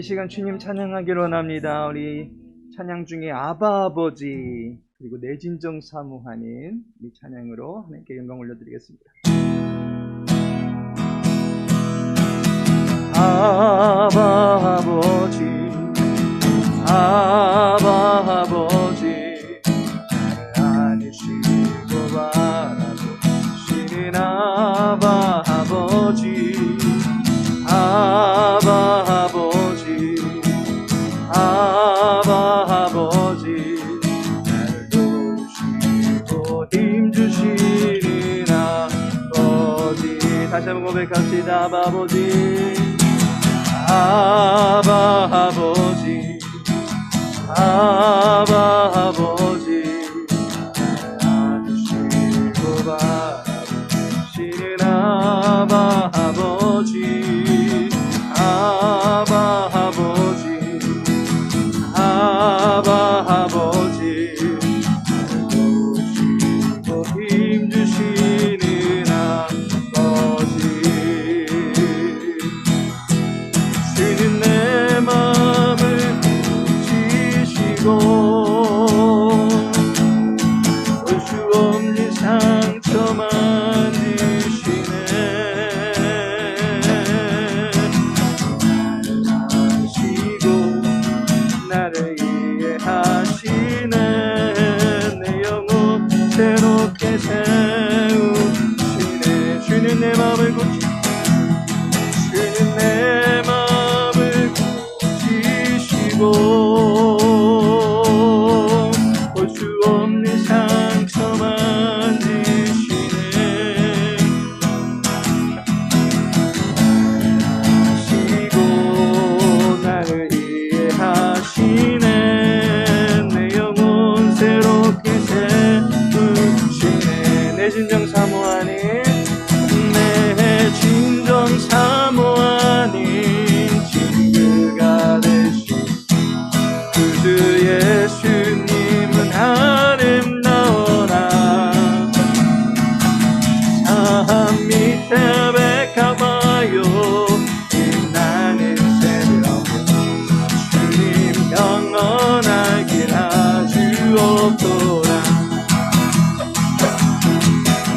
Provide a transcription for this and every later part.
시간 주님 찬양하기로 원합니다. 우리 찬양 중에 아바 아버지 그리고 내 진정 사모하는 이 찬양으로 하나님께 영광 올려드리겠습니다. 아바 아버지 아바 아버지 나를 안으시고 바라보시는 아바 아버지 아바 아버지 아바 아버지 나를 도우시고 힘주시는 아버지 다시 한번 고백합시다. 아바 아버지 아바 아버지 아바 아버지 안으시고 바라보시는 아바 아버지 아바 아버지 아바 아버지 도우시고 힘주시는 아버지 주는 내 마음을 고치시고 볼 수 없는 상처 만지시네 나를 이해하시네 내 영혼 새롭게 세우시네 주는 내 마음을 주는 내 마음을 고치시고 볼 수 없는 상처 만지시네 하시고 나를 이해하시네 내 영혼 새롭게 세우시네 내 진정 사모하니 내 진정 사모하니 친구가 되신 구주 예수님은 아름다워라 산 밑에 백합하여 빛나는 새벽 주님 영원하길 하주옵소라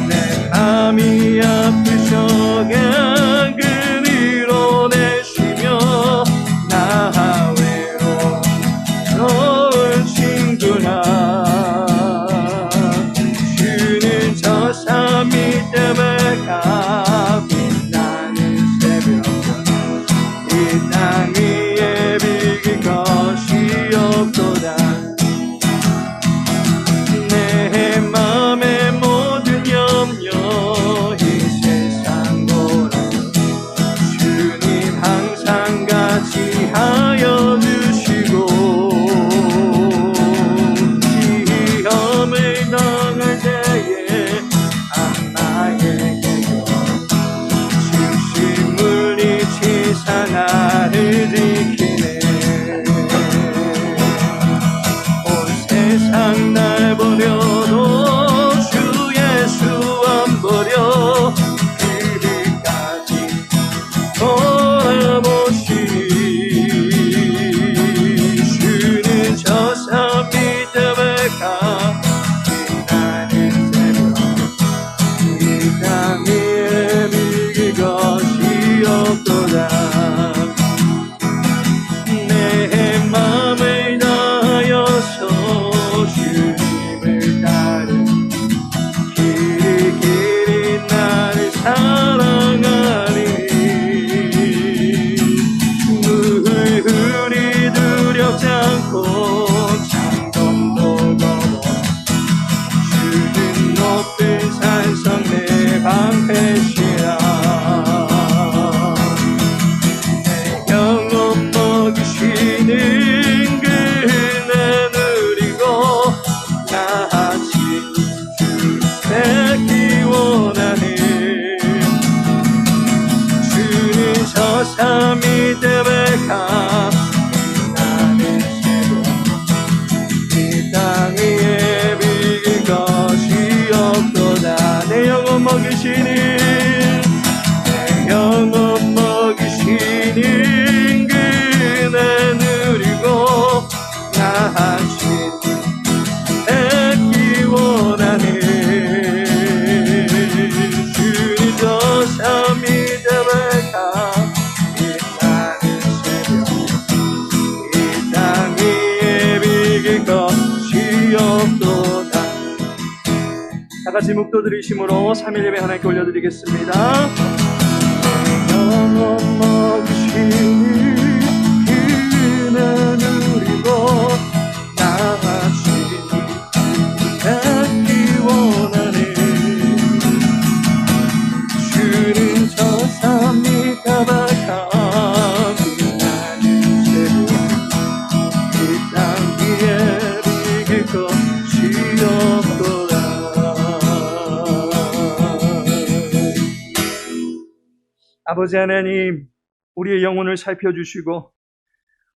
내 맘이 아프셔 그 밀어내시며 나 외로운 친구나 주는 저 산 밑에 백합 빛나는 새벽 이 땅 위에 비길 것이 없도다 내 맘의 모든 염려 이 세상 보라 주님 항상 같이 하여 주시고 시험을 당할 때에 나에게 주신 물리치사 나를 지키네 온 세상 날 버려도 주 예수 안 버려 그리까지 돌아보시 주는 저 산 밑에 백합 빛나는 새벽 이 땅 위에 비길 것이 없도다 내 맘을 다하여서 주님을 따르 길이 나를 사랑하리 물이 두렵지 않고 창검도 넘어 주는 높은 산성 내 방패시라 내 영혼 먹이시는 그네 누리고 나같이 주 뺏기 원하네 주는 저 산 밑에 백합 빛나는 새벽 이 땅 위에 비길 것이 없도다 내 영혼 먹이시는 내 영혼 먹이시는 그네 다같이 묵도드리심으로 3일 예배 하나님께 올려드리겠습니다. 영원 먹으시니 그는 누리고 나하시니 닿기 원하네. 주는 저 산이 가박하니 나는 새로 이 땅 위에 비길 것이 없도다. 아버지 하나님, 우리의 영혼을 살펴주시고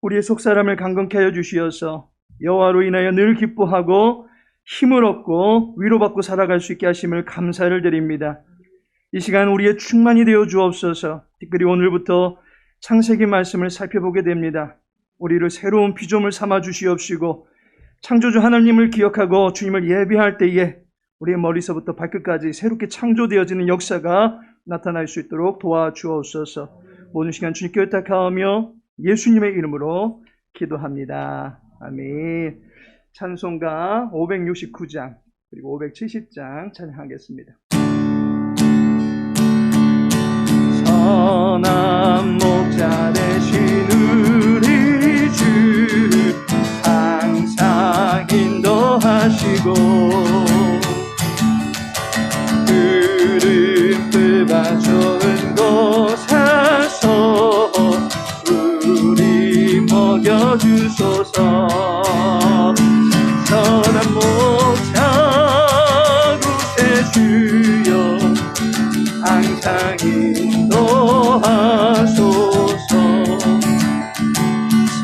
우리의 속사람을 강건케 하여 주시어서 여호와로 인하여 늘 기뻐하고 힘을 얻고 위로받고 살아갈 수 있게 하심을 감사를 드립니다. 이 시간 우리의 충만이 되어 주옵소서. 특별히 오늘부터 창세기 말씀을 살펴보게 됩니다. 우리를 새로운 피조물 삼아 주시옵시고 창조주 하나님을 기억하고 주님을 예배할 때에 우리의 머리서부터 발끝까지 새롭게 창조되어지는 역사가 나타날 수 있도록 도와주옵소서. 모든 시간 주님께 의탁하며 예수님의 이름으로 기도합니다. 아멘. 찬송가 569장 그리고 570장 찬양하겠습니다. 선한 목자 되신 우리 주 항상 인도하시고 푸른풀과 좋은 곳에서 우리 먹여주소서. 선한 목자 구세주여 항상 인도하소서.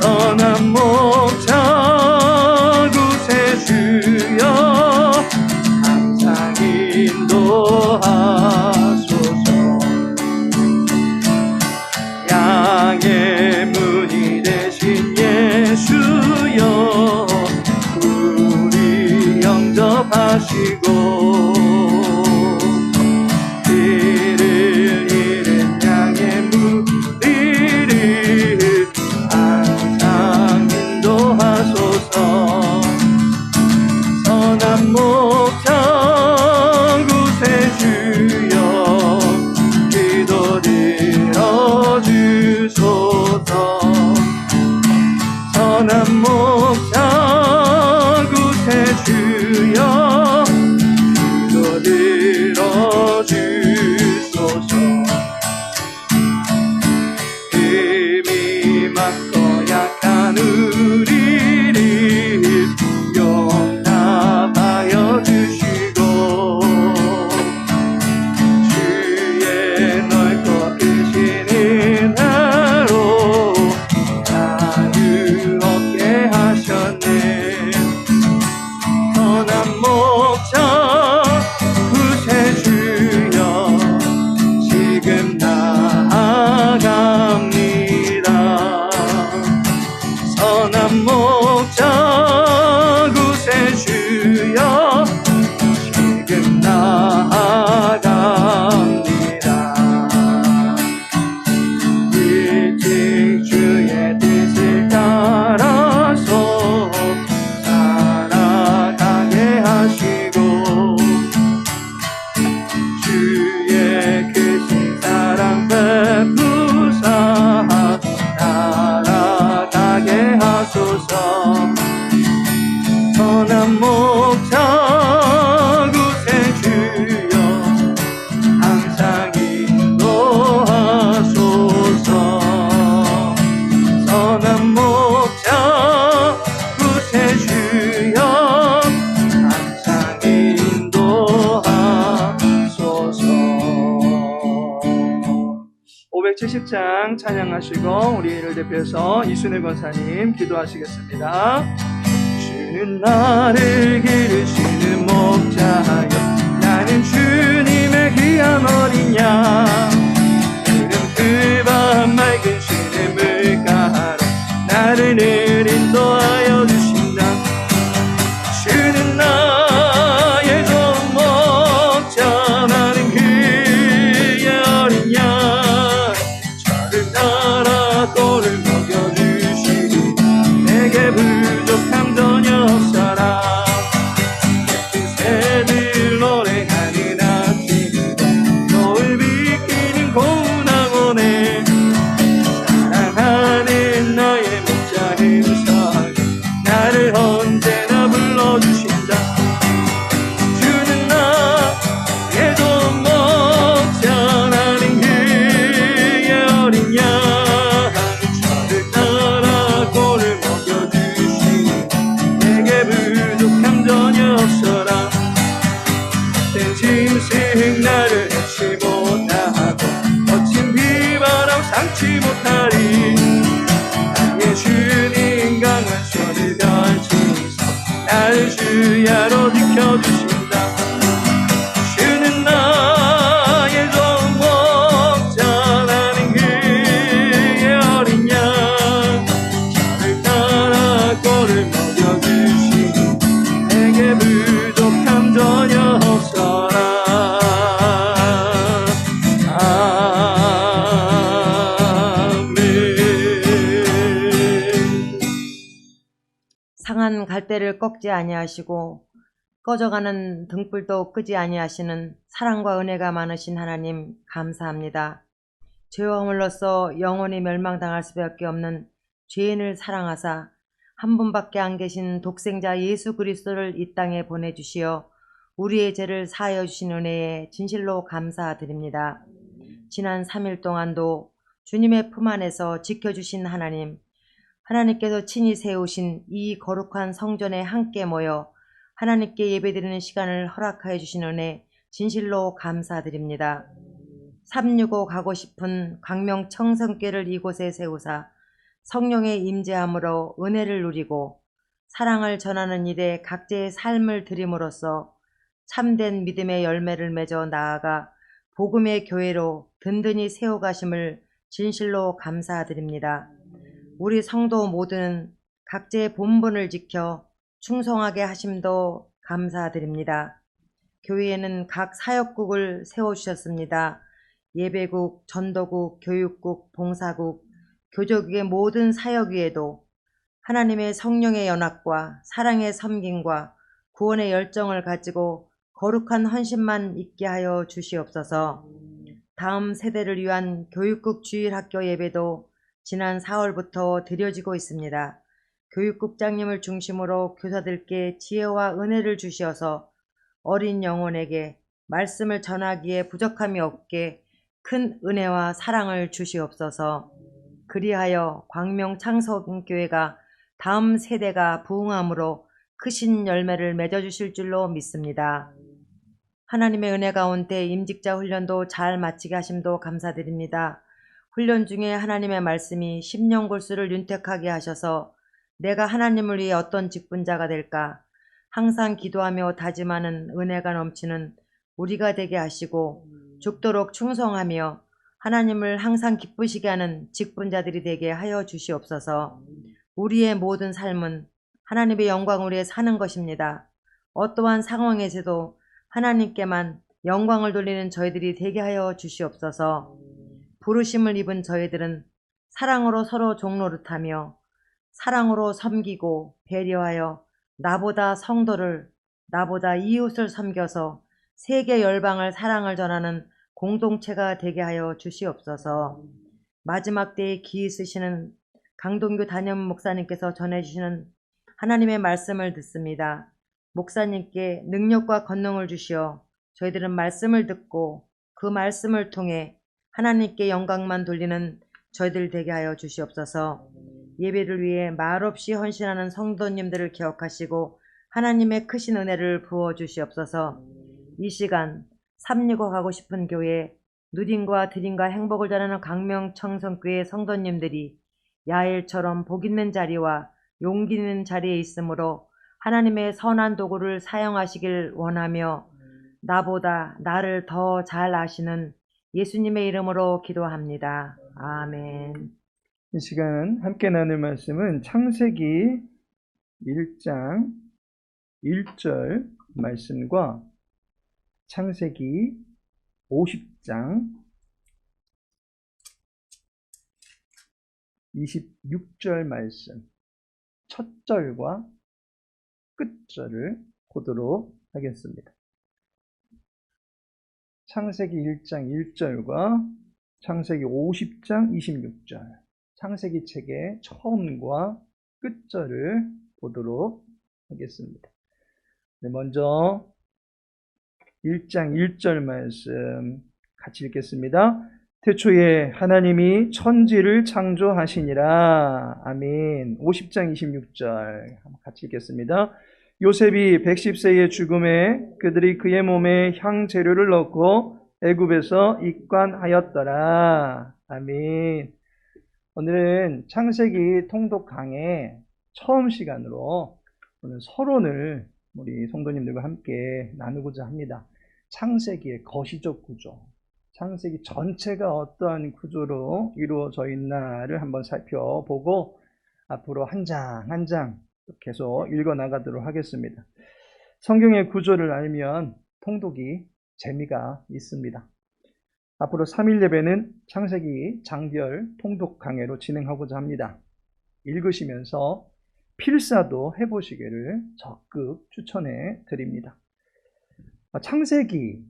선한 목자 구세주여 항상 인도하소서. 양의 문이 되신 예수여 우리 영접하시고 길을 잃은 양의 무리를 항상 인도하소서. 선한 목자 구세주여 기도 들어주소서. 선한 목자 구세주여 기도 들어주소서. 힘이 많고 약한 우리를 용납하여 주시고 주의 넓고 크신 은혜로 자유 얻게 하셨네. 선한 목자 구세주여 지금 나아갑니다. 선한 목자 구세주여 지금 나아갑니다. 일찍 주의 뜻을 따라서 살아가게 하시고 주의 크신 사랑 베푸사 날아가게 하소서. 선한 목자 구세주여 항상 인도하소서. 선한 목자 구세주여 항상 인도하소서. 570장 찬양하시고 우리를 대표해서 이순일 권사님 기도하시겠습니다. 주는 나를 기르시는 목자여 나는 주님의 귀한 어린 양. 그는 그밤 맑은 시내 물가로 나를 늘 인도하여 주신다. 주는 나의 좋은 목자 나는 그의 어린 양. 저를 따라 꼴을 먹여주시니 내게 부족함 전혀 없사라. 그 새들로 헛된 짐승 나를 해치 못하고 거친 비바람 상치 못하리. 나의 주님 강한 손을 펼치사 나를 주야로 지켜주신다. 주는 나의 종목자 나는 그의 어린 양. 저를 따라 꼴을 먹여주시니 내게 부족함 전혀 없어라. 상한 갈대를 꺾지 아니하시고 꺼져가는 등불도 끄지 아니하시는 사랑과 은혜가 많으신 하나님 감사합니다. 죄와 허물로써 영원히 멸망당할 수밖에 없는 죄인을 사랑하사 한 분밖에 안 계신 독생자 예수 그리스도를 이 땅에 보내주시어 우리의 죄를 사하여 주신 은혜에 진실로 감사드립니다. 지난 3일 동안도 주님의 품 안에서 지켜주신 하나님, 하나님께서 친히 세우신 이 거룩한 성전에 함께 모여 하나님께 예배드리는 시간을 허락하여 주신 은혜 진실로 감사드립니다. 365 가고 싶은 광명 청성교회를 이곳에 세우사 성령의 임재함으로 은혜를 누리고 사랑을 전하는 일에 각자의 삶을 드림으로써 참된 믿음의 열매를 맺어 나아가 복음의 교회로 든든히 세워가심을 진실로 감사드립니다. 우리 성도 모두는 각자의 본분을 지켜 충성하게 하심도 감사드립니다. 교회에는 각 사역국을 세워주셨습니다. 예배국, 전도국, 교육국, 봉사국, 교조국의 모든 사역 위에도 하나님의 성령의 연합과 사랑의 섬김과 구원의 열정을 가지고 거룩한 헌신만 있게 하여 주시옵소서. 다음 세대를 위한 교육국 주일학교 예배도 지난 4월부터 드려지고 있습니다. 교육국장님을 중심으로 교사들께 지혜와 은혜를 주시어서 어린 영혼에게 말씀을 전하기에 부족함이 없게 큰 은혜와 사랑을 주시옵소서. 그리하여 광명 창성교회가 다음 세대가 부흥함으로 크신 열매를 맺어주실 줄로 믿습니다. 하나님의 은혜 가운데 임직자 훈련도 잘 마치게 하심도 감사드립니다. 훈련 중에 하나님의 말씀이 10년 골수를 윤택하게 하셔서 내가 하나님을 위해 어떤 직분자가 될까 항상 기도하며 다짐하는 은혜가 넘치는 우리가 되게 하시고 죽도록 충성하며 하나님을 항상 기쁘시게 하는 직분자들이 되게 하여 주시옵소서. 우리의 모든 삶은 하나님의 영광을 위해 사는 것입니다. 어떠한 상황에서도 하나님께만 영광을 돌리는 저희들이 되게 하여 주시옵소서. 부르심을 입은 저희들은 사랑으로 서로 종노릇하며 사랑으로 섬기고 배려하여 나보다 성도를, 나보다 이웃을 섬겨서 세계 열방을 사랑을 전하는 공동체가 되게 하여 주시옵소서. 마지막 때에 기 있으시는 강동규 단임 목사님께서 전해주시는 하나님의 말씀을 듣습니다. 목사님께 능력과 권능을 주시어 저희들은 말씀을 듣고 그 말씀을 통해 하나님께 영광만 돌리는 저희들 되게 하여 주시옵소서. 예배를 위해 말없이 헌신하는 성도님들을 기억하시고 하나님의 크신 은혜를 부어주시옵소서. 이 시간 365 가고 싶은 교회, 누림과 드림과 행복을 전하는 광명 청성교회 성도님들이 야엘처럼 복 있는 자리와 용기 있는 자리에 있으므로 하나님의 선한 도구를 사용하시길 원하며 나보다 나를 더 잘 아시는 예수님의 이름으로 기도합니다. 아멘. 이 시간 함께 나눌 말씀은 창세기 1장 1절 말씀과 창세기 50장 26절 말씀 첫 절과 끝절을 보도록 하겠습니다. 창세기 1장 1절과 창세기 50장 26절 창세기 책의 처음과 끝절을 보도록 하겠습니다. 네, 먼저 1장 1절 말씀 같이 읽겠습니다. 태초에 하나님이 천지를 창조하시니라. 아멘. 50장 26절 같이 읽겠습니다. 요셉이 110세의 죽음에 그들이 그의 몸에 향재료를 넣고 애굽에서 입관하였더라. 아멘. 오늘은 창세기 통독 강의 처음 시간으로 오늘 서론을 우리 성도님들과 함께 나누고자 합니다. 창세기의 거시적 구조, 창세기 전체가 어떠한 구조로 이루어져 있나를 한번 살펴보고 앞으로 한 장 한 장 계속 읽어나가도록 하겠습니다. 성경의 구조를 알면 통독이 재미가 있습니다. 앞으로 3일 예배는 창세기 장별 통독 강해로 진행하고자 합니다. 읽으시면서 필사도 해보시기를 적극 추천해 드립니다. 창세기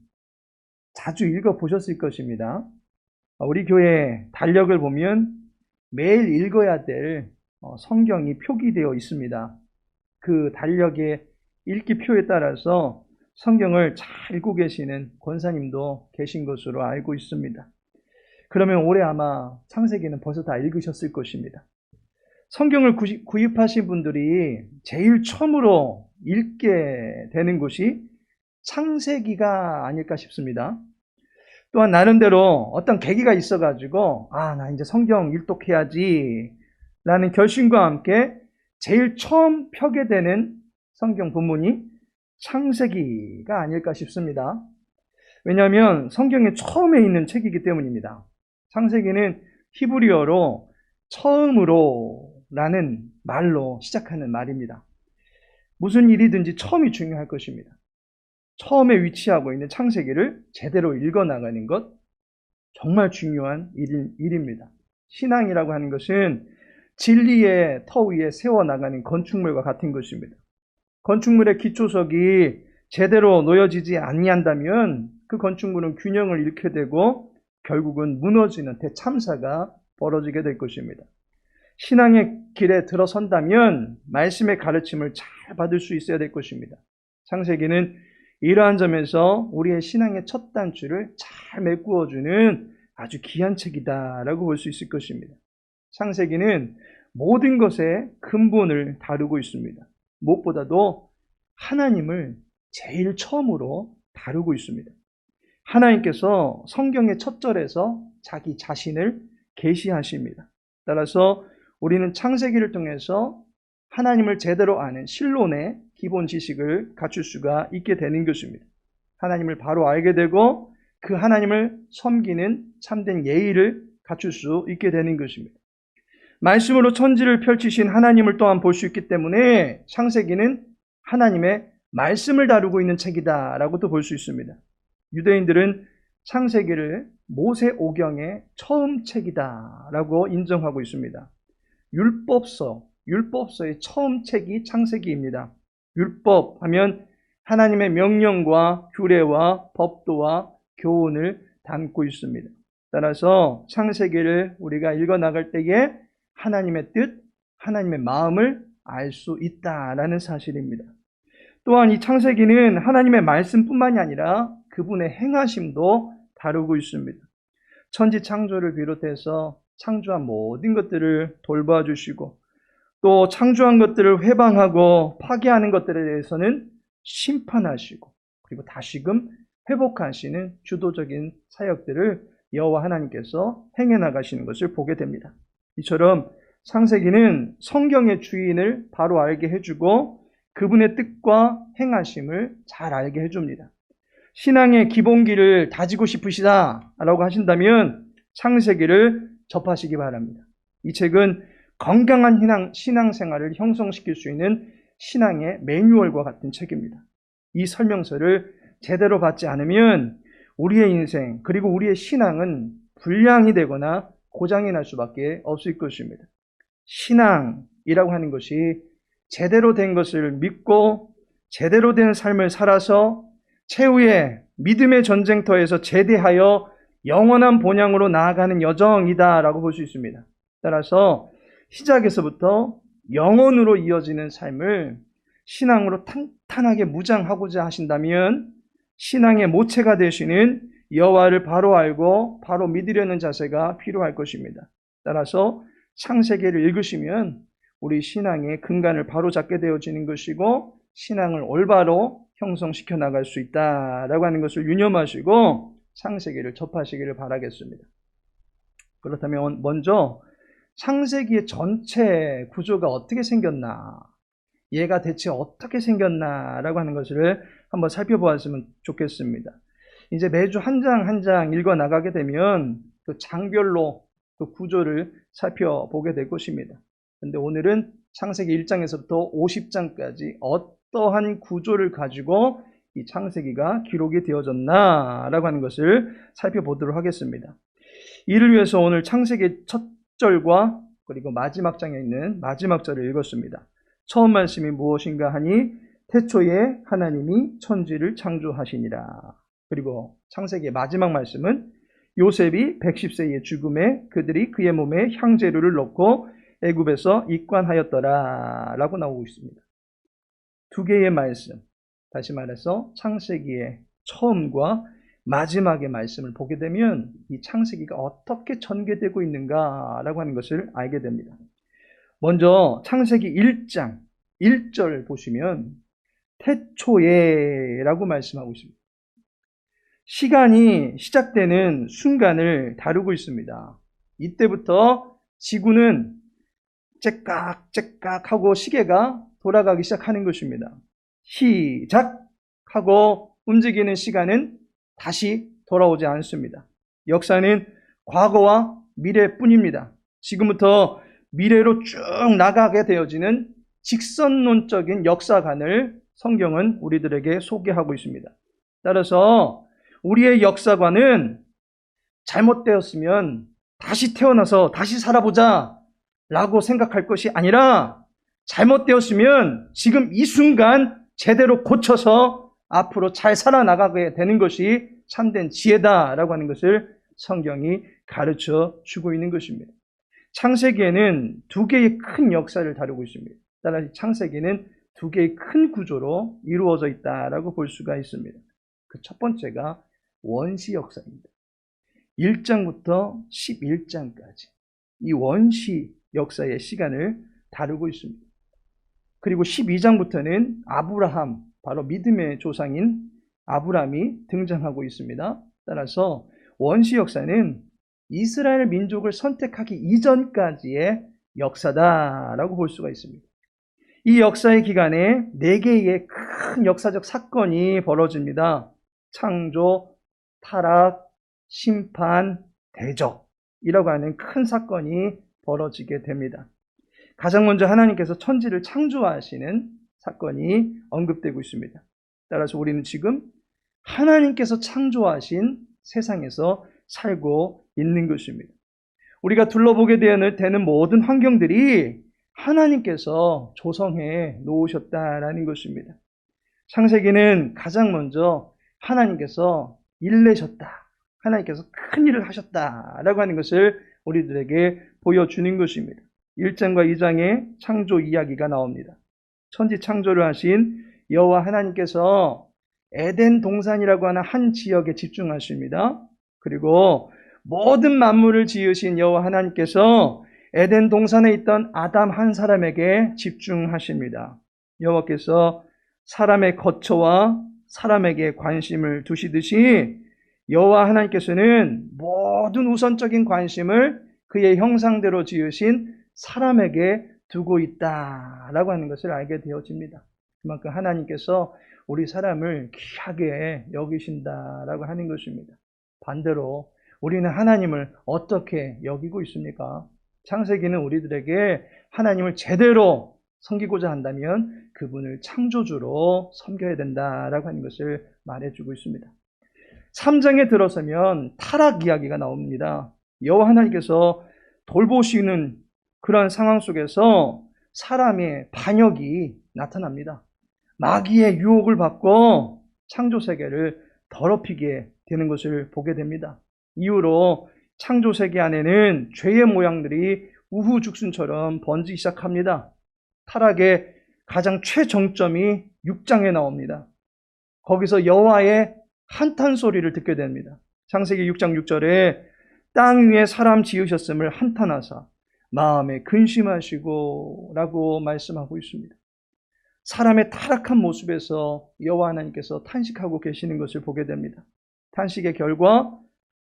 자주 읽어보셨을 것입니다. 우리 교회 달력을 보면 매일 읽어야 될 성경이 표기되어 있습니다. 그 달력의 읽기표에 따라서 성경을 잘 읽고 계시는 권사님도 계신 것으로 알고 있습니다. 그러면 올해 아마 창세기는 벌써 다 읽으셨을 것입니다. 성경을 구입하신 분들이 제일 처음으로 읽게 되는 곳이 창세기가 아닐까 싶습니다. 또한 나름대로 어떤 계기가 있어가지고 나 이제 성경 일독해야지 라는 결심과 함께 제일 처음 펴게 되는 성경 본문이 창세기가 아닐까 싶습니다. 왜냐하면 성경의 처음에 있는 책이기 때문입니다. 창세기는 히브리어로 처음으로 라는 말로 시작하는 말입니다. 무슨 일이든지 처음이 중요할 것입니다. 처음에 위치하고 있는 창세기를 제대로 읽어나가는 것 정말 중요한 일입니다. 신앙이라고 하는 것은 진리의 터 위에 세워나가는 건축물과 같은 것입니다. 건축물의 기초석이 제대로 놓여지지 아니한다면 그 건축물은 균형을 잃게 되고 결국은 무너지는 대참사가 벌어지게 될 것입니다. 신앙의 길에 들어선다면 말씀의 가르침을 잘 받을 수 있어야 될 것입니다. 창세기는 이러한 점에서 우리의 신앙의 첫 단추를 잘 메꾸어주는 아주 귀한 책이다라고 볼 수 있을 것입니다. 창세기는 모든 것의 근본을 다루고 있습니다. 무엇보다도 하나님을 제일 처음으로 다루고 있습니다. 하나님께서 성경의 첫 절에서 자기 자신을 계시하십니다. 따라서 우리는 창세기를 통해서 하나님을 제대로 아는 신론의 기본 지식을 갖출 수가 있게 되는 것입니다. 하나님을 바로 알게 되고 그 하나님을 섬기는 참된 예의를 갖출 수 있게 되는 것입니다. 말씀으로 천지를 펼치신 하나님을 또한 볼 수 있기 때문에 창세기는 하나님의 말씀을 다루고 있는 책이다라고도 볼 수 있습니다. 유대인들은 창세기를 모세오경의 처음 책이다라고 인정하고 있습니다. 율법서의 처음 책이 창세기입니다. 율법 하면 하나님의 명령과 규례와 법도와 교훈을 담고 있습니다. 따라서 창세기를 우리가 읽어나갈 때에 하나님의 뜻, 하나님의 마음을 알 수 있다라는 사실입니다. 또한 이 창세기는 하나님의 말씀뿐만이 아니라 그분의 행하심도 다루고 있습니다. 천지 창조를 비롯해서 창조한 모든 것들을 돌봐주시고 또 창조한 것들을 회방하고 파괴하는 것들에 대해서는 심판하시고 그리고 다시금 회복하시는 주도적인 사역들을 여호와 하나님께서 행해 나가시는 것을 보게 됩니다. 이처럼 창세기는 성경의 주인을 바로 알게 해주고 그분의 뜻과 행하심을 잘 알게 해줍니다. 신앙의 기본기를 다지고 싶으시다라고 하신다면 창세기를 접하시기 바랍니다. 이 책은 건강한 신앙생활을 형성시킬 수 있는 신앙의 매뉴얼과 같은 책입니다. 이 설명서를 제대로 받지 않으면 우리의 인생 그리고 우리의 신앙은 불량이 되거나 고장이 날 수밖에 없을 것입니다. 신앙이라고 하는 것이 제대로 된 것을 믿고 제대로 된 삶을 살아서 최후의 믿음의 전쟁터에서 제대하여 영원한 본향으로 나아가는 여정이다라고 볼 수 있습니다. 따라서 시작에서부터 영원으로 이어지는 삶을 신앙으로 탄탄하게 무장하고자 하신다면 신앙의 모체가 되시는 여호와를 바로 알고 바로 믿으려는 자세가 필요할 것입니다. 따라서 창세기를 읽으시면 우리 신앙의 근간을 바로 잡게 되어지는 것이고 신앙을 올바로 형성시켜 나갈 수 있다라고 하는 것을 유념하시고 창세기를 접하시기를 바라겠습니다. 그렇다면 먼저 창세기의 전체 구조가 어떻게 생겼나, 얘가 대체 어떻게 생겼나라고 하는 것을 한번 살펴보았으면 좋겠습니다. 이제 매주 한 장 한 장 읽어 나가게 되면 그 장별로 그 구조를 살펴보게 될 것입니다. 그런데 오늘은 창세기 1장에서부터 50장까지 어떠한 구조를 가지고 이 창세기가 기록이 되어졌나라고 하는 것을 살펴보도록 하겠습니다. 이를 위해서 오늘 창세기 첫 절과 그리고 마지막 장에 있는 마지막 절을 읽었습니다. 처음 말씀이 무엇인가 하니 태초에 하나님이 천지를 창조하시니라. 그리고 창세기의 마지막 말씀은 요셉이 110세의 죽음에 그들이 그의 몸에 향재료를 넣고 애굽에서 입관하였더라 라고 나오고 있습니다. 두 개의 말씀, 다시 말해서 창세기의 처음과 마지막의 말씀을 보게 되면 이 창세기가 어떻게 전개되고 있는가라고 하는 것을 알게 됩니다. 먼저 창세기 1장 1절 보시면 태초에 라고 말씀하고 있습니다. 시간이 시작되는 순간을 다루고 있습니다. 이때부터 지구는 째깍째깍 하고 시계가 돌아가기 시작하는 것입니다. 시작하고 움직이는 시간은 다시 돌아오지 않습니다. 역사는 과거와 미래뿐입니다. 지금부터 미래로 쭉 나가게 되어지는 직선론적인 역사관을 성경은 우리들에게 소개하고 있습니다. 따라서 우리의 역사관은 잘못되었으면 다시 태어나서 다시 살아보자 라고 생각할 것이 아니라 잘못되었으면 지금 이 순간 제대로 고쳐서 앞으로 잘 살아나가게 되는 것이 참된 지혜다라고 하는 것을 성경이 가르쳐 주고 있는 것입니다. 창세기에는 두 개의 큰 역사를 다루고 있습니다. 따라서 창세기는 두 개의 큰 구조로 이루어져 있다라고 볼 수가 있습니다. 그 첫 번째가 원시 역사입니다. 1장부터 11장까지 이 원시 역사의 시간을 다루고 있습니다. 그리고 12장부터는 아브라함, 바로 믿음의 조상인 아브라함이 등장하고 있습니다. 따라서 원시 역사는 이스라엘 민족을 선택하기 이전까지의 역사다라고 볼 수가 있습니다. 이 역사의 기간에 4개의 큰 역사적 사건이 벌어집니다. 창조, 타락, 심판, 대적이라고 하는 큰 사건이 벌어지게 됩니다. 가장 먼저 하나님께서 천지를 창조하시는 사건이 언급되고 있습니다. 따라서 우리는 지금 하나님께서 창조하신 세상에서 살고 있는 것입니다. 우리가 둘러보게 되는 모든 환경들이 하나님께서 조성해 놓으셨다라는 것입니다. 창세기는 가장 먼저 하나님께서 일내셨다, 하나님께서 큰 일을 하셨다라고 하는 것을 우리들에게 보여주는 것입니다. 1장과 2장에 창조 이야기가 나옵니다. 천지 창조를 하신 여호와 하나님께서 에덴 동산이라고 하는 한 지역에 집중하십니다. 그리고 모든 만물을 지으신 여호와 하나님께서 에덴 동산에 있던 아담 한 사람에게 집중하십니다. 여호와께서 사람의 거처와 사람에게 관심을 두시듯이 여호와 하나님께서는 모든 우선적인 관심을 그의 형상대로 지으신 사람에게 두고 있다라고 하는 것을 알게 되어집니다. 그만큼 하나님께서 우리 사람을 귀하게 여기신다라고 하는 것입니다. 반대로 우리는 하나님을 어떻게 여기고 있습니까? 창세기는 우리들에게 하나님을 제대로 섬기고자 한다면 그분을 창조주로 섬겨야 된다라고 하는 것을 말해주고 있습니다. 3장에 들어서면 타락 이야기가 나옵니다. 여호와 하나님께서 돌보시는 그런 상황 속에서 사람의 반역이 나타납니다. 마귀의 유혹을 받고 창조세계를 더럽히게 되는 것을 보게 됩니다. 이후로 창조세계 안에는 죄의 모양들이 우후죽순처럼 번지기 시작합니다. 타락의 가장 최정점이 6장에 나옵니다. 거기서 여호와의 한탄 소리를 듣게 됩니다. 창세기 6장 6절에 땅 위에 사람 지으셨음을 한탄하사 마음에 근심하시고 라고 말씀하고 있습니다. 사람의 타락한 모습에서 여호와 하나님께서 탄식하고 계시는 것을 보게 됩니다. 탄식의 결과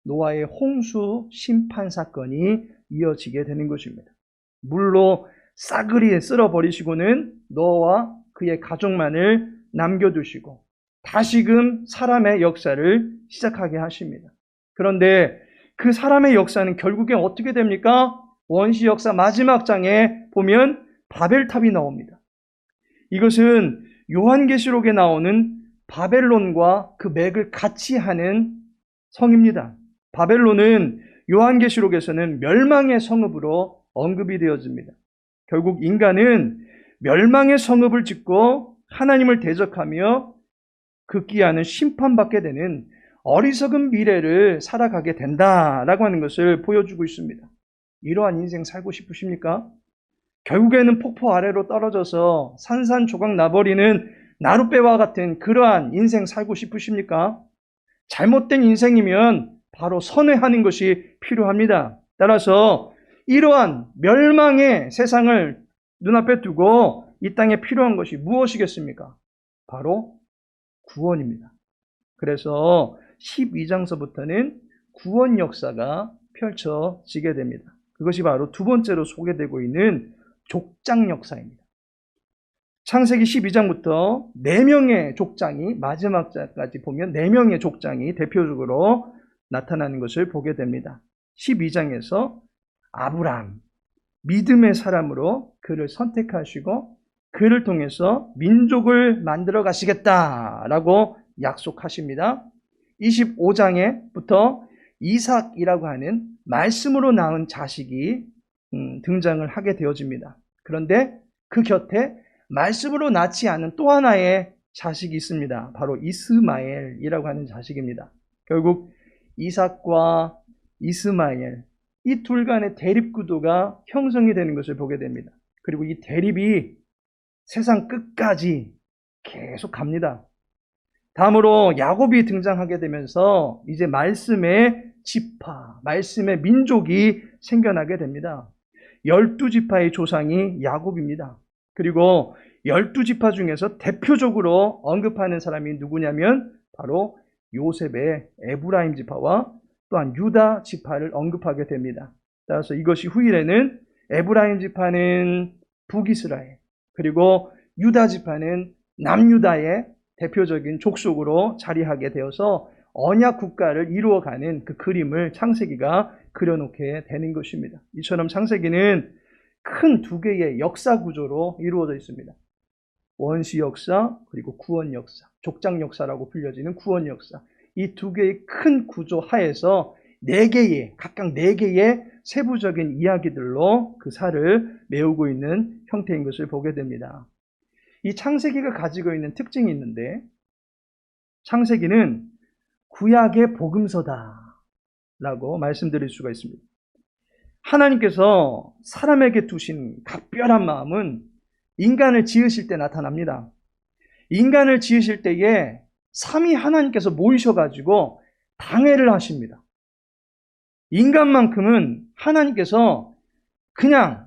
노아의 홍수 심판 사건이 이어지게 되는 것입니다. 물로 싸그리 쓸어버리시고는 노아와 그의 가족만을 남겨두시고 다시금 사람의 역사를 시작하게 하십니다. 그런데 그 사람의 역사는 결국엔 어떻게 됩니까? 원시 역사 마지막 장에 보면 바벨탑이 나옵니다. 이것은 요한계시록에 나오는 바벨론과 그 맥을 같이 하는 성입니다. 바벨론은 요한계시록에서는 멸망의 성읍으로 언급이 되어집니다. 결국 인간은 멸망의 성읍을 짓고 하나님을 대적하며 극기하는 심판받게 되는 어리석은 미래를 살아가게 된다라고 하는 것을 보여주고 있습니다. 이러한 인생 살고 싶으십니까? 결국에는 폭포 아래로 떨어져서 산산조각 나버리는 나룻배와 같은 그러한 인생 살고 싶으십니까? 잘못된 인생이면 바로 선회하는 것이 필요합니다. 따라서 이러한 멸망의 세상을 눈앞에 두고 이 땅에 필요한 것이 무엇이겠습니까? 바로 구원입니다. 그래서 12장서부터는 구원 역사가 펼쳐지게 됩니다. 그것이 바로 두 번째로 소개되고 있는 족장 역사입니다. 창세기 12장부터 4명의 족장이 마지막 장까지 보면 4명의 족장이 대표적으로 나타나는 것을 보게 됩니다. 12장에서 아브람, 믿음의 사람으로 그를 선택하시고 그를 통해서 민족을 만들어 가시겠다라고 약속하십니다. 25장에부터 이삭이라고 하는 말씀으로 낳은 자식이 등장을 하게 되어집니다. 그런데 그 곁에 말씀으로 낳지 않은 또 하나의 자식이 있습니다. 바로 이스마엘이라고 하는 자식입니다. 결국 이삭과 이스마엘, 이 둘 간의 대립구도가 형성이 되는 것을 보게 됩니다. 그리고 이 대립이 세상 끝까지 계속 갑니다. 다음으로 야곱이 등장하게 되면서 이제 말씀의 지파, 말씀의 민족이 생겨나게 됩니다. 12지파의 조상이 야곱입니다. 그리고 12지파 중에서 대표적으로 언급하는 사람이 누구냐면 바로 요셉의 에브라임 지파와 또한 유다 지파를 언급하게 됩니다. 따라서 이것이 후일에는 에브라임 지파는 북이스라엘, 그리고 유다 지파는 남유다의 대표적인 족속으로 자리하게 되어서 언약 국가를 이루어가는 그 그림을 창세기가 그려놓게 되는 것입니다. 이처럼 창세기는 큰 두 개의 역사 구조로 이루어져 있습니다. 원시 역사 그리고 구원 역사, 족장 역사라고 불려지는 구원 역사, 이 두 개의 큰 구조 하에서 각각 네 개의 세부적인 이야기들로 그 살을 메우고 있는 형태인 것을 보게 됩니다. 이 창세기가 가지고 있는 특징이 있는데, 창세기는 구약의 복음서다라고 말씀드릴 수가 있습니다. 하나님께서 사람에게 두신 각별한 마음은 인간을 지으실 때 나타납니다. 인간을 지으실 때에 삼위 하나님께서 모이셔가지고 당회를 하십니다. 인간만큼은 하나님께서 그냥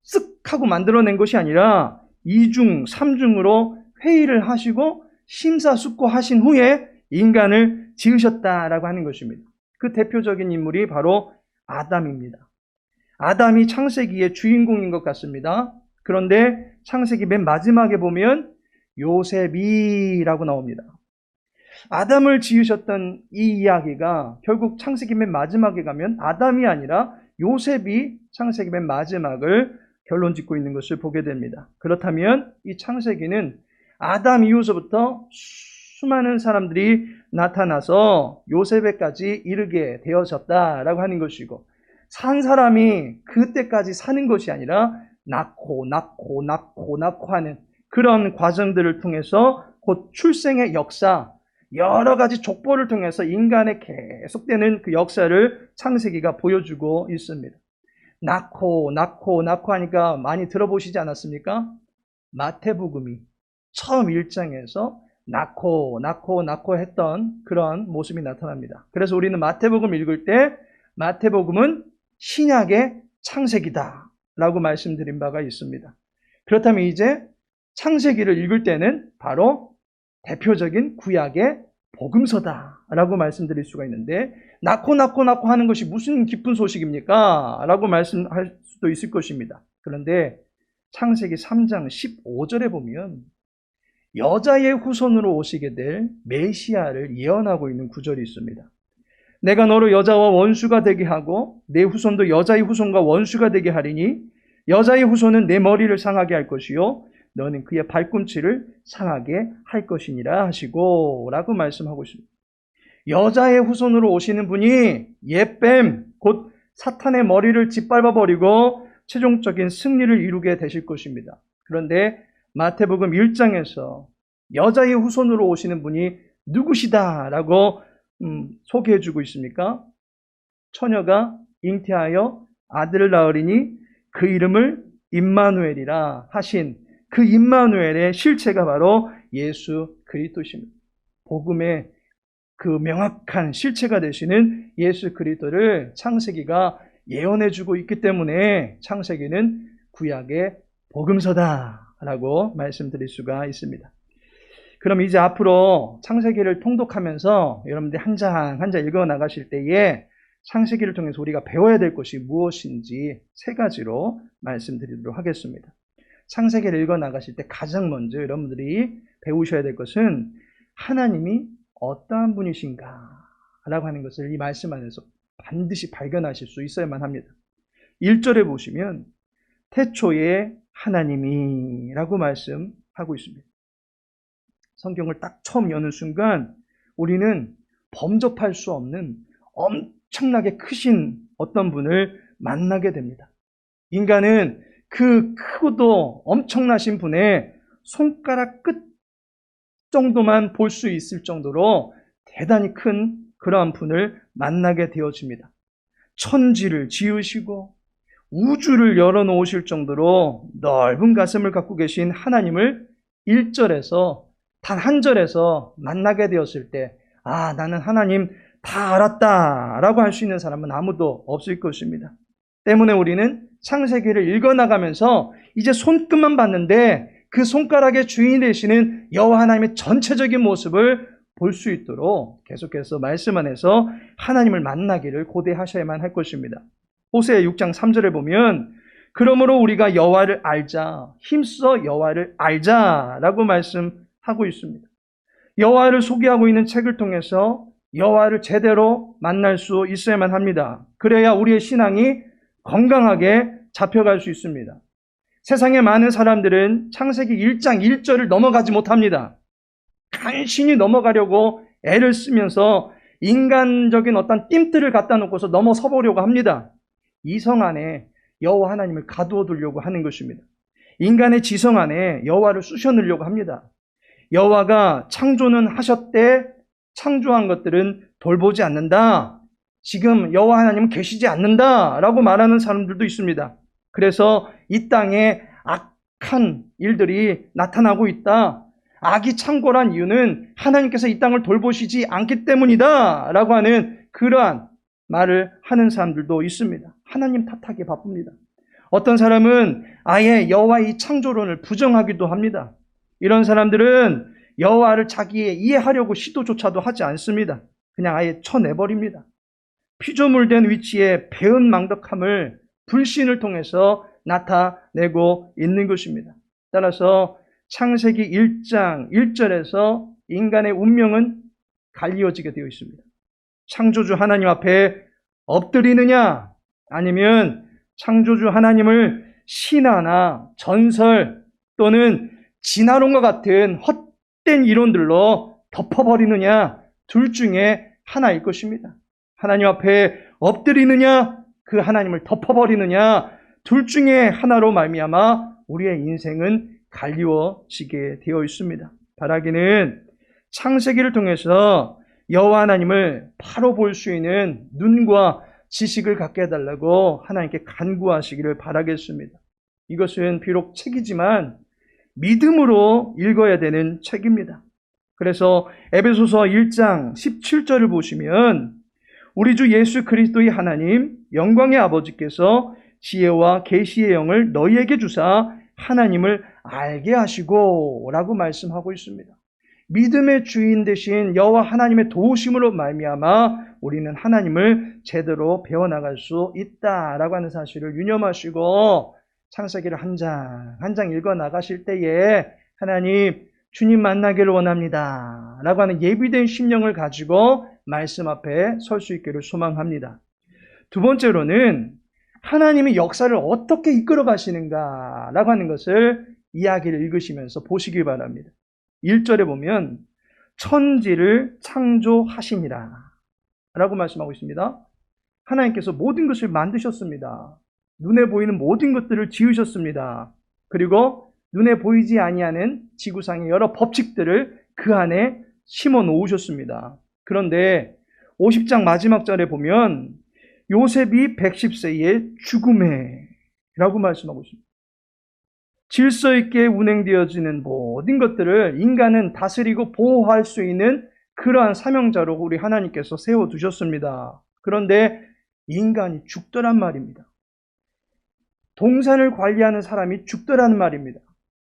쓱 하고 만들어낸 것이 아니라 2중, 3중으로 회의를 하시고 심사숙고하신 후에 인간을 지으셨다라고 하는 것입니다. 그 대표적인 인물이 바로 아담입니다. 아담이 창세기의 주인공인 것 같습니다. 그런데 창세기 맨 마지막에 보면 요셉이라고 나옵니다. 아담을 지으셨던 이 이야기가 결국 창세기 맨 마지막에 가면 아담이 아니라 요셉이 창세기 맨 마지막을 결론 짓고 있는 것을 보게 됩니다. 그렇다면 이 창세기는 아담 이후서부터 수많은 사람들이 나타나서 요셉에까지 이르게 되어졌다라고 하는 것이고, 산 사람이 그때까지 사는 것이 아니라 낳고 하는 그런 과정들을 통해서 곧 출생의 역사, 여러 가지 족보를 통해서 인간의 계속되는 그 역사를 창세기가 보여주고 있습니다. 낳고 하니까 많이 들어보시지 않았습니까? 마태복음이 처음 1장에서 낳고 했던 그런 모습이 나타납니다. 그래서 우리는 마태복음 읽을 때 마태복음은 신약의 창세기다 라고 말씀드린 바가 있습니다. 그렇다면 이제 창세기를 읽을 때는 바로 대표적인 구약의 복음서다라고 말씀드릴 수가 있는데, 낳고 하는 것이 무슨 기쁜 소식입니까? 라고 말씀할 수도 있을 것입니다. 그런데 창세기 3장 15절에 보면 여자의 후손으로 오시게 될 메시아를 예언하고 있는 구절이 있습니다. 내가 너로 여자와 원수가 되게 하고 내 후손도 여자의 후손과 원수가 되게 하리니 여자의 후손은 내 머리를 상하게 할 것이요 너는 그의 발꿈치를 상하게 할 것이니라 하시고 라고 말씀하고 있습니다. 여자의 후손으로 오시는 분이 옛뱀 곧 사탄의 머리를 짓밟아버리고 최종적인 승리를 이루게 되실 것입니다. 그런데 마태복음 1장에서 여자의 후손으로 오시는 분이 누구시다라고 소개해주고 있습니까? 처녀가 잉태하여 아들을 낳으리니 그 이름을 임마누엘이라 하신 그 임마누엘의 실체가 바로 예수 그리스도십니다. 복음의 그 명확한 실체가 되시는 예수 그리스도를 창세기가 예언해주고 있기 때문에 창세기는 구약의 복음서다라고 말씀드릴 수가 있습니다. 그럼 이제 앞으로 창세기를 통독하면서 여러분들이 한 장 한 장 읽어 나가실 때에 창세기를 통해서 우리가 배워야 될 것이 무엇인지 세 가지로 말씀드리도록 하겠습니다. 창세기를 읽어 나가실 때 가장 먼저 여러분들이 배우셔야 될 것은 하나님이 어떠한 분이신가 라고 하는 것을 이 말씀 안에서 반드시 발견하실 수 있어야만 합니다. 1절에 보시면 태초에 하나님이 라고 말씀하고 있습니다. 성경을 딱 처음 여는 순간 우리는 범접할 수 없는 엄청나게 크신 어떤 분을 만나게 됩니다. 인간은 그 크고도 엄청나신 분의 손가락 끝 정도만 볼 수 있을 정도로 대단히 큰 그러한 분을 만나게 되어집니다. 천지를 지으시고 우주를 열어놓으실 정도로 넓은 가슴을 갖고 계신 하나님을 1절에서 단 한 절에서 만나게 되었을 때 나는 하나님 다 알았다 라고 할 수 있는 사람은 아무도 없을 것입니다. 때문에 우리는 창세기를 읽어나가면서 이제 손끝만 봤는데 그 손가락의 주인이 되시는 여호와 하나님의 전체적인 모습을 볼 수 있도록 계속해서 말씀 안에서 하나님을 만나기를 고대하셔야만 할 것입니다. 호세아 6장 3절에 보면 그러므로 우리가 여호와를 알자, 힘써 여호와를 알자라고 말씀하고 있습니다. 여호와를 소개하고 있는 책을 통해서 여호와를 제대로 만날 수 있어야만 합니다. 그래야 우리의 신앙이 건강하게 잡혀갈 수 있습니다. 세상의 많은 사람들은 창세기 1장 1절을 넘어가지 못합니다. 간신히 넘어가려고 애를 쓰면서 인간적인 어떤 띰들을 갖다 놓고서 넘어서 보려고 합니다. 이성 안에 여호와 하나님을 가두어 두려고 하는 것입니다. 인간의 지성 안에 여호와를 쑤셔 넣으려고 합니다. 여호와가 창조는 하셨대 창조한 것들은 돌보지 않는다. 지금 여호와 하나님은 계시지 않는다라고 말하는 사람들도 있습니다. 그래서 이 땅에 악한 일들이 나타나고 있다. 악이 창궐한 이유는 하나님께서 이 땅을 돌보시지 않기 때문이다 라고 하는 그러한 말을 하는 사람들도 있습니다. 하나님 탓하기 바쁩니다. 어떤 사람은 아예 여호와의 창조론을 부정하기도 합니다. 이런 사람들은 여호와를 자기의 이해하려고 시도조차도 하지 않습니다. 그냥 아예 쳐내버립니다. 피조물된 위치에 배은망덕함을 불신을 통해서 나타내고 있는 것입니다. 따라서 창세기 1장 1절에서 인간의 운명은 갈리어지게 되어 있습니다. 창조주 하나님 앞에 엎드리느냐 아니면 창조주 하나님을 신화나 전설 또는 진화론과 같은 헛된 이론들로 덮어버리느냐 둘 중에 하나일 것입니다. 하나님 앞에 엎드리느냐 그 하나님을 덮어버리느냐 둘 중에 하나로 말미암아 우리의 인생은 갈리워지게 되어 있습니다. 바라기는 창세기를 통해서 여호와 하나님을 바로 볼 수 있는 눈과 지식을 갖게 해달라고 하나님께 간구하시기를 바라겠습니다. 이것은 비록 책이지만 믿음으로 읽어야 되는 책입니다. 그래서 에베소서 1장 17절을 보시면 우리 주 예수 그리스도의 하나님 영광의 아버지께서 지혜와 계시의 영을 너희에게 주사 하나님을 알게 하시고 라고 말씀하고 있습니다. 믿음의 주인 되신 여호와 하나님의 도우심으로 말미암아 우리는 하나님을 제대로 배워나갈 수 있다라고 하는 사실을 유념하시고 창세기를 한 장 한 장 읽어 나가실 때에 하나님 주님 만나기를 원합니다 라고 하는 예비된 심령을 가지고 말씀 앞에 설 수 있기를 소망합니다. 두 번째로는 하나님이 역사를 어떻게 이끌어 가시는가 라고 하는 것을 이야기를 읽으시면서 보시기 바랍니다. 1절에 보면 천지를 창조하시니라 라고 말씀하고 있습니다. 하나님께서 모든 것을 만드셨습니다. 눈에 보이는 모든 것들을 지으셨습니다. 그리고 눈에 보이지 아니하는 지구상의 여러 법칙들을 그 안에 심어 놓으셨습니다. 그런데 50장 마지막 절에 보면 요셉이 110세에 죽음에 라고 말씀하고 있습니다. 질서 있게 운행되어지는 모든 것들을 인간은 다스리고 보호할 수 있는 그러한 사명자로 우리 하나님께서 세워두셨습니다. 그런데 인간이 죽더란 말입니다. 동산을 관리하는 사람이 죽더라는 말입니다.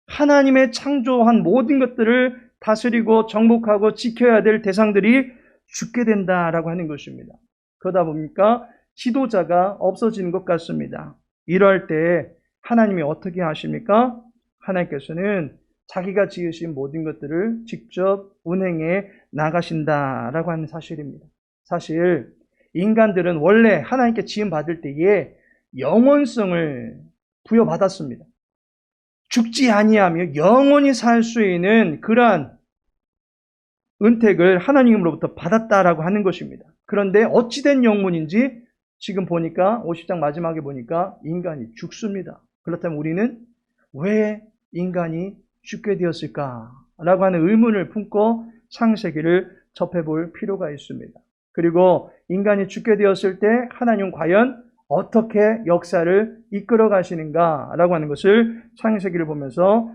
하나님의 창조한 모든 것들을 다스리고 정복하고 지켜야 될 대상들이 죽게 된다라고 하는 것입니다. 그러다 보니까 지도자가 없어지는 것 같습니다. 이럴 때 하나님이 어떻게 하십니까? 하나님께서는 자기가 지으신 모든 것들을 직접 운행해 나가신다라고 하는 사실입니다. 사실 인간들은 원래 하나님께 지음받을 때에 영원성을 부여받았습니다. 죽지 아니하며 영원히 살 수 있는 그러한 은택을 하나님으로부터 받았다라고 하는 것입니다. 그런데 어찌된 영문인지 지금 보니까 50장 마지막에 보니까 인간이 죽습니다. 그렇다면 우리는 왜 인간이 죽게 되었을까라고 하는 의문을 품고 창세기를 접해볼 필요가 있습니다. 그리고 인간이 죽게 되었을 때 하나님은 과연 어떻게 역사를 이끌어 가시는가라고 하는 것을 창세기를 보면서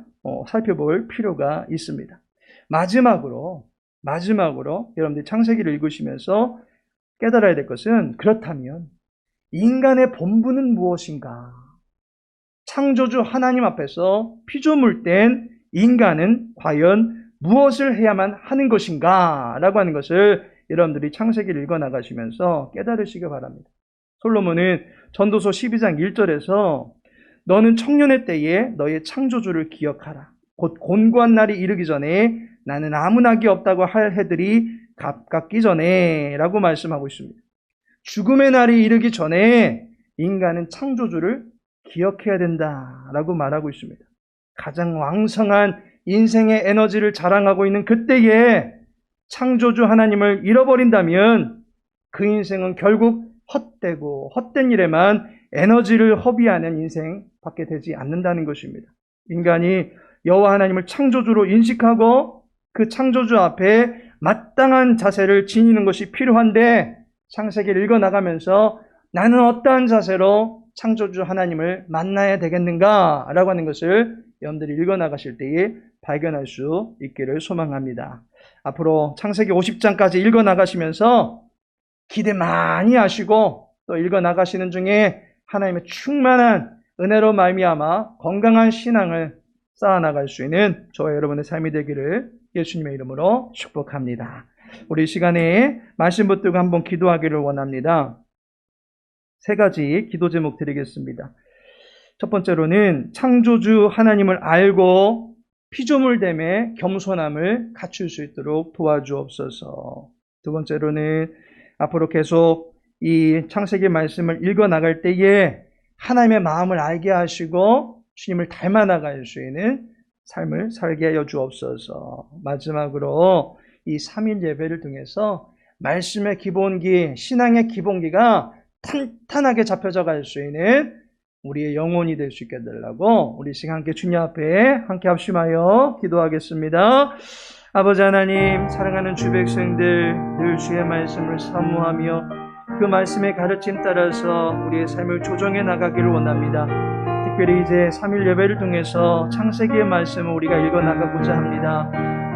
살펴볼 필요가 있습니다. 마지막으로 여러분들이 창세기를 읽으시면서 깨달아야 될 것은 그렇다면 인간의 본분은 무엇인가? 창조주 하나님 앞에서 피조물된 인간은 과연 무엇을 해야만 하는 것인가? 라고 하는 것을 여러분들이 창세기를 읽어나가시면서 깨달으시기 바랍니다. 솔로몬은 전도서 12장 1절에서 너는 청년의 때에 너의 창조주를 기억하라. 곧 곤고한 날이 이르기 전에 나는 아무 낙이 없다고 할 해들이 가깝기 전에 라고 말씀하고 있습니다. 죽음의 날이 이르기 전에 인간은 창조주를 기억해야 된다라고 말하고 있습니다. 가장 왕성한 인생의 에너지를 자랑하고 있는 그때에 창조주 하나님을 잃어버린다면 그 인생은 결국 헛되고 헛된 일에만 에너지를 허비하는 인생밖에 되지 않는다는 것입니다. 인간이 여호와 하나님을 창조주로 인식하고 그 창조주 앞에 마땅한 자세를 지니는 것이 필요한데 창세기를 읽어나가면서 나는 어떠한 자세로 창조주 하나님을 만나야 되겠는가? 라고 하는 것을 여러분들이 읽어나가실 때에 발견할 수 있기를 소망합니다. 앞으로 창세기 50장까지 읽어나가시면서 기대 많이 하시고 또 읽어나가시는 중에 하나님의 충만한 은혜로 말미암아 건강한 신앙을 쌓아나갈 수 있는 저와 여러분의 삶이 되기를 예수님의 이름으로 축복합니다. 우리 이 시간에 말씀 붙들고 한번 기도하기를 원합니다. 세 가지 기도 제목 드리겠습니다. 첫 번째로는 창조주 하나님을 알고 피조물됨의 겸손함을 갖출 수 있도록 도와주옵소서. 두 번째로는 앞으로 계속 이 창세기 말씀을 읽어나갈 때에 하나님의 마음을 알게 하시고 주님을 닮아 나갈 수 있는 삶을 살게 하여 주옵소서. 마지막으로 이 3일 예배를 통해서 말씀의 기본기, 신앙의 기본기가 탄탄하게 잡혀져 갈 수 있는 우리의 영혼이 될 수 있게 해달라고 우리 시간 함께 주님 앞에 함께 합심하여 기도하겠습니다. 아버지 하나님, 사랑하는 주 백성들 늘 주의 말씀을 사모하며 그 말씀의 가르침 따라서 우리의 삶을 조정해 나가기를 원합니다. 특별히 이제 3일 예배를 통해서 창세기의 말씀을 우리가 읽어나가고자 합니다.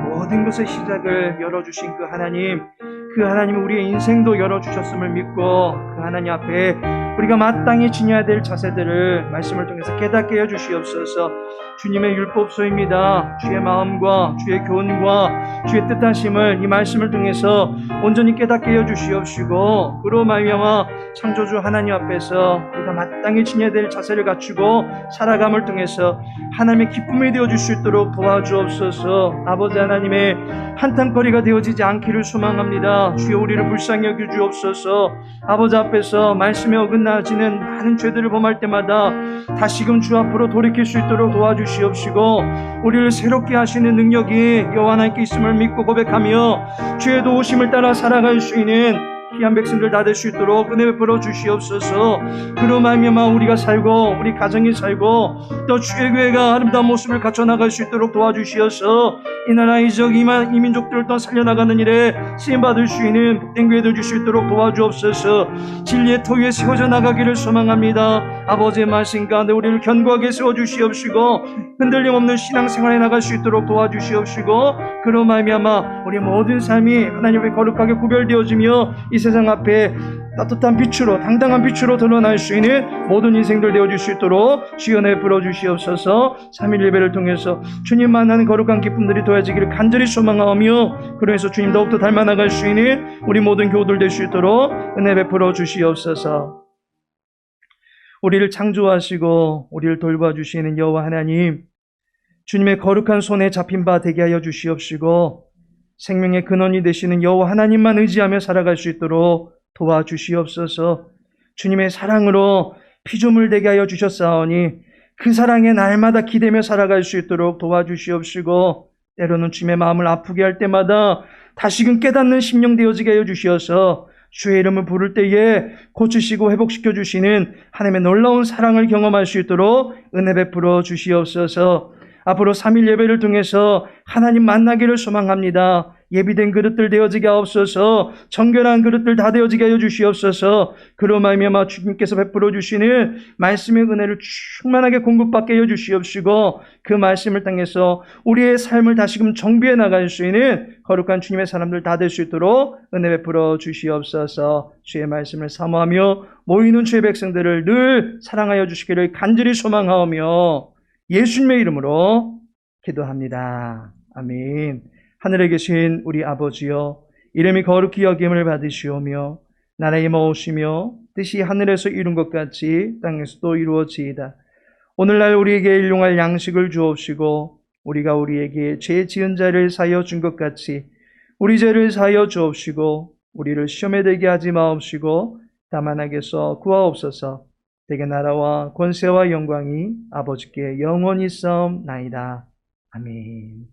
모든 것의 시작을 열어주신 그 하나님, 그 하나님은 우리의 인생도 열어주셨음을 믿고 그 하나님 앞에 우리가 마땅히 지녀야 될 자세들을 말씀을 통해서 깨닫게 해주시옵소서. 주님의 율법서입니다. 주의 마음과 주의 교훈과 주의 뜻하심을 이 말씀을 통해서 온전히 깨닫게 해주시옵시고, 그로 말미암아 창조주 하나님 앞에서 우리가 마땅히 지녀야 될 자세를 갖추고 살아감을 통해서 하나님의 기쁨이 되어줄 수 있도록 도와주옵소서. 아버지 하나님의 한탄거리가 되어지지 않기를 소망합니다. 주여 우리를 불쌍히 여겨주옵소서. 아버지 앞에서 말씀에 어긋나지는 많은 죄들을 범할 때마다 다시금 주 앞으로 돌이킬 수 있도록 도와주시옵시고, 우리를 새롭게 하시는 능력이 여호와 하나님께 있음을 믿고 고백하며 주의 도우심을 따라 살아갈 수 있는 귀한 백성들 다 될 수 있도록 은혜 베풀어 주시옵소서. 그로 말미암아 우리가 살고 우리 가정이 살고 또 주의 교회가 아름다운 모습을 갖춰 나갈 수 있도록 도와주시어서 이 나라 이적 이민족들을 또 살려나가는 일에 쓰임받을 수 있는 복된 교회 될 수 있도록 도와주옵소서. 진리의 터 위에 세워져 나가기를 소망합니다. 아버지의 말씀 가운데 우리를 견고하게 세워주시옵시고 흔들림 없는 신앙생활에 나갈 수 있도록 도와주시옵시고, 그로 말미암아 우리 모든 삶이 하나님 앞에 거룩하게 구별되어지며 이 세상 앞에 따뜻한 빛으로 당당한 빛으로 드러날 수 있는 모든 인생들 되어줄 수 있도록 주여 내버려 주시옵소서. 3일 예배를 통해서 주님 만나는 거룩한 기쁨들이 더해지기를 간절히 소망하며, 그래서 주님 더욱더 닮아나갈 수 있는 우리 모든 교우들 될 수 있도록 은혜 베풀어 주시옵소서. 우리를 창조하시고 우리를 돌봐주시는 여호와 하나님, 주님의 거룩한 손에 잡힌 바 되게 하여 주시옵시고 생명의 근원이 되시는 여호와 하나님만 의지하며 살아갈 수 있도록 도와주시옵소서. 주님의 사랑으로 피조물 되게 하여 주셨사오니 그 사랑에 날마다 기대며 살아갈 수 있도록 도와주시옵시고, 때로는 주님의 마음을 아프게 할 때마다 다시금 깨닫는 심령 되어지게 하여 주시어서 주의 이름을 부를 때에 고치시고 회복시켜 주시는 하나님의 놀라운 사랑을 경험할 수 있도록 은혜 베풀어 주시옵소서. 앞으로 3일 예배를 통해서 하나님 만나기를 소망합니다. 예비된 그릇들 되어지게 하옵소서. 정결한 그릇들 다 되어지게 하여 주시옵소서. 그로 말미암아 주님께서 베풀어 주시는 말씀의 은혜를 충만하게 공급받게 해여 주시옵시고, 그 말씀을 통해서 우리의 삶을 다시금 정비해 나갈 수 있는 거룩한 주님의 사람들 다 될 수 있도록 은혜 베풀어 주시옵소서. 주의 말씀을 사모하며 모이는 주의 백성들을 늘 사랑하여 주시기를 간절히 소망하오며 예수님의 이름으로 기도합니다. 아멘. 하늘에 계신 우리 아버지여, 이름이 거룩히 여김을 받으시오며 나라에 임하오시며 뜻이 하늘에서 이룬 것 같이 땅에서도 이루어지이다. 오늘날 우리에게 일용할 양식을 주옵시고 우리가 우리에게 죄 지은 자를 사하여 준 것 같이 우리 죄를 사하여 주옵시고 우리를 시험에 들게 하지 마옵시고 다만 악에서 구하옵소서. 대개 나라와 권세와 영광이 아버지께 영원히 싸움나이다. 아멘.